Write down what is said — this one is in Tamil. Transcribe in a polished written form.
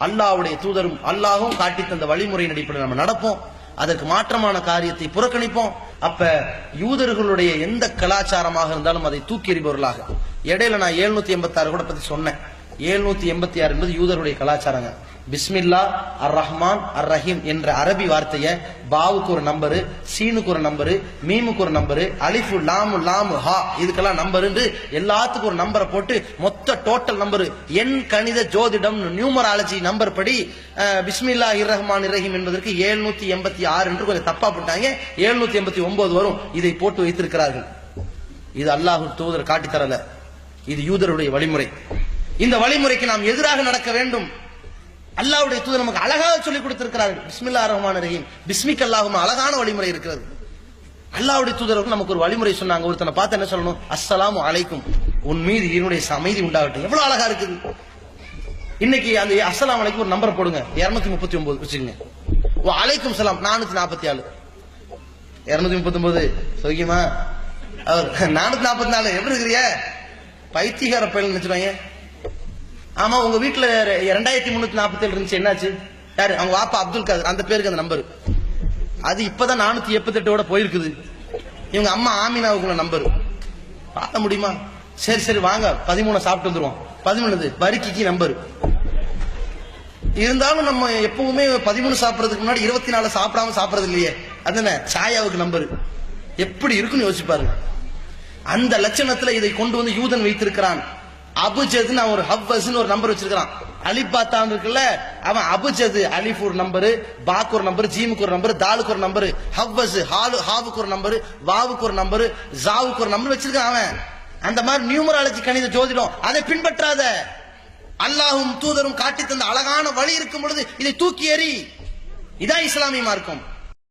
அல்லாஹ்வுடைய தூதரும் அல்லாஹ்வும் காட்டி தந்த வழிமுறையின் அடிப்படையில் நம்ம நடப்போம். அதற்கு மாற்றமான காரியத்தை புறக்கணிப்போம். அப்ப யூதர்களுடைய எந்த கலாச்சாரமாக இருந்தாலும் அதை தூக்கி எறிபவர்களாக. இடையில நான் 786 கூட பத்தி சொன்னேன். 786 என்பது யூதருடைய கலாச்சாரங்க. பிஸ்மில்லா அர் ரஹ்மான் அர் ரஹீம் என்ற அரபி வார்த்தையை பாவுக்கு ஒரு நம்பரு, சீனுக்கு ஒரு நம்பரு, மீமுக்கு ஒரு நம்பரு, அலிஃபு லாமு லாமு ஹா இதுக்கெல்லாம் நம்பர் எல்லாத்துக்கும் ஒரு நம்பரை போட்டு மொத்த டோட்டல் நம்பரு எண் கணித ஜோதிடம் நியூமராலஜி நம்பர் படி பிஸ்மில்லா இர் ரஹ்மான் இர் ரஹீம் என்பதற்கு 786 என்று கொஞ்சம் தப்பா போட்டாங்க. 789 வரும். இதை போட்டு வைத்திருக்கிறார்கள். இது அல்லாஹ் தூதர் காட்டித்தரல, இது யூதருடைய வழிமுறை. இந்த வழிமுறைக்கு நாம் எதிராக நடக்க வேண்டும். அல்லாஹ்வுடைய தூதர் நமக்கு அழகாக சொல்லிக் கொடுத்திருக்கிறார்கள். பிஸ்மில்லாஹிர் ரஹ்மானிர் ரஹீம், பிஸ்மிக் அல்லாஹும்ம அழகான வழிமுறை இருக்கிறது. அல்லாஹ்வுடைய தூதர் நமக்கு ஒரு வழிமுறை சொன்னாங்க. ஒருத்தனை பார்த்து என்ன சொல்லணும்? அஸ்ஸலாமு அலைக்கும், உன் மீது என்னுடைய அமைதி உண்டாகட்டும். எவ்வளவு அழகா இருக்குது. இன்னைக்கு அந்த அஸ்ஸலாமு அலைக்கும் ஒரு நம்பர் போடுங்க, 239 வச்சுக்கோங்க. அலைக்கும் சலாம் 444 239 சொல்லிக்குமா? அவர் 444 எப்படி இருக்கிறிய? பைத்தியகார பையன் நினைச்சுவாங்க. ஆமா, உங்க வீட்டுல 2347 இருந்துச்சு, என்னாச்சு? யாரு? அவங்க வாப்பா அப்துல் காதர், அந்த பேருக்கு அந்த நம்பர். அது இப்பதான் 478 போயிருக்குது. இவங்க அம்மா ஆமினாவுக்குள்ள நம்பர் பார்க்க முடியுமா? சரி சரி வாங்க 13 சாப்பிட்டு வந்துருவோம். 13 வரிக்கு நம்பர். இருந்தாலும் நம்ம எப்பவுமே 13 சாப்பிடறதுக்கு முன்னாடி 24 சாப்பிடாம சாப்பிடறது இல்லையே. அதுதானே சாயாவுக்கு நம்பர். எப்படி இருக்குன்னு யோசிச்சு பாருங்க. அந்த லட்சணத்துல இதை கொண்டு வந்து யூதன் வைத்திருக்கிறான். அபுஜத்னு ஒரு ஹவ்வஸ்னு ஒரு நம்பர் வச்சிருக்கான். அலிபாத்தான் இருக்குல்ல, அவன் அபுஜத் அலிஃப் ஒரு நம்பரு, பாக்கு ஒரு நம்பரு, ஜீமுக்கு ஒரு நம்பரு, தாலுக்கு ஒரு நம்பரு, ஹவ்வஸ் ஹாவுக்கு ஒரு நம்பரு, வாவுக்கு ஒரு நம்பரு, ஜாவுக்கு ஒரு நம்பர் வச்சிருக்கான் அவன். அந்த மாதிரி நியூமராலஜி கணித ஜோதிடம் அதை பின்பற்றாத. அல்லாஹ்வும் தூதரும் காட்டி தந்த அழகான வழி இருக்கும் பொழுது இதை தூக்கி எறி. இதான் இஸ்லாமிய மார்க்கம்.